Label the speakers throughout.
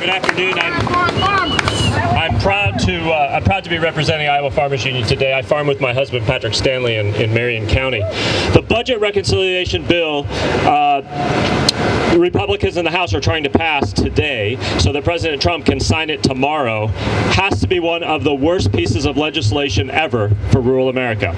Speaker 1: Good afternoon. I'm proud to be representing Iowa Farmers Union today. I farm with my husband Patrick Stanley in Marion County. The budget reconciliation bill the Republicans in the House are trying to pass today so that President Trump can sign it tomorrow has to be one of the worst pieces of legislation ever for rural America.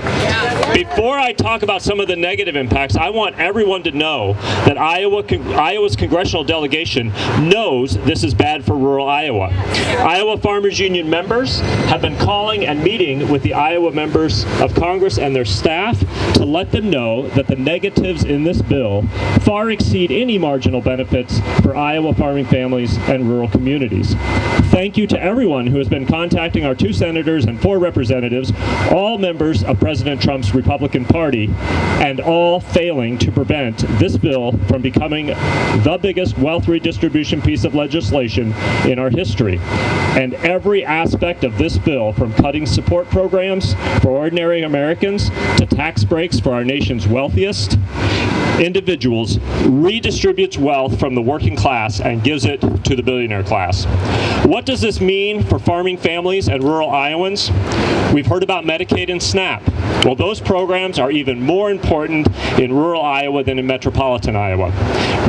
Speaker 1: Before I talk about some of the negative impacts, I want everyone to know that Iowa's congressional delegation knows this is bad for rural Iowa. Iowa Farmers Union members have been calling and meeting with the Iowa members of Congress and their staff to let them know that the negatives in this bill far exceed any marginal benefits for Iowa farming families and rural communities. Thank you to everyone who has been contacting our 2 senators and 4 representatives, all members of President Trump's Republican Party, and all failing to prevent this bill from becoming the biggest wealth redistribution piece of legislation in our history. And every aspect of this bill, from cutting support programs for ordinary Americans to tax breaks for our nation's wealthiest individuals, redistributes wealth from the working class and gives it to the billionaire class. What does this mean for farming families and rural Iowans? We've heard about Medicaid and SNAP. Well, those programs are even more important in rural Iowa than in metropolitan Iowa.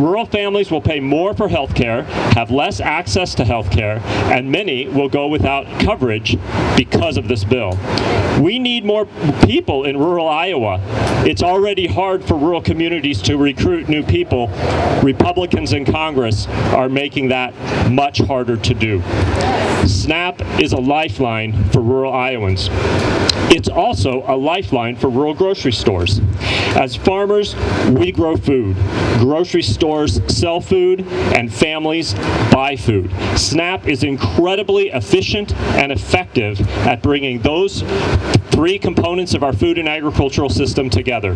Speaker 1: Rural families will pay more for health care, have less access to health care, and many will go without coverage because of this bill. We need more people in rural Iowa. It's already hard for rural communities to recruit new people. Republicans in Congress are making that much harder to do. SNAP is a lifeline for rural Iowans. It's also a lifeline for rural grocery stores. As farmers, we grow food. Grocery stores sell food, and families buy food. SNAP is incredibly efficient and effective at bringing those 3 components of our food and agricultural system together.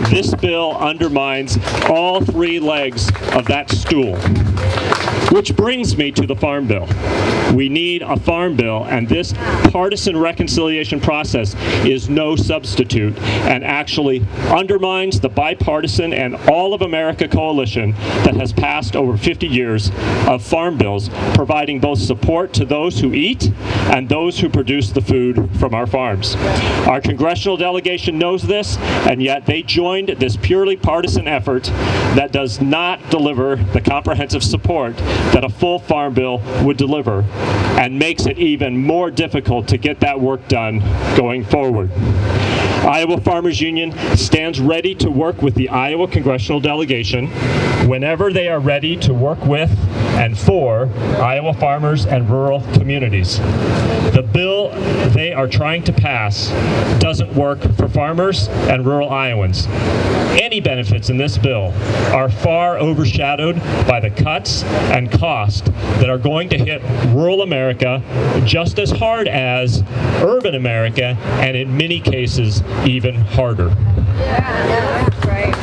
Speaker 1: This bill undermines all 3 legs of that stool. Which brings me to the Farm Bill. We need a Farm Bill, and this partisan reconciliation process is no substitute and actually undermines the bipartisan and all of America coalition that has passed over 50 years of farm bills, providing both support to those who eat and those who produce the food from our farms. Our congressional delegation knows this, and yet they joined this purely partisan effort that does not deliver the comprehensive support that a full farm bill would deliver, and makes it even more difficult to get that work done going forward. Iowa Farmers Union stands ready to work with the Iowa congressional delegation whenever they are ready to work with and for Iowa farmers and rural communities. The bill they are trying to pass doesn't work for farmers and rural Iowans. Any benefits in this bill are far overshadowed by the cuts and cost that are going to hit rural America just as hard as urban America, and in many cases even harder.
Speaker 2: Yeah, that's right.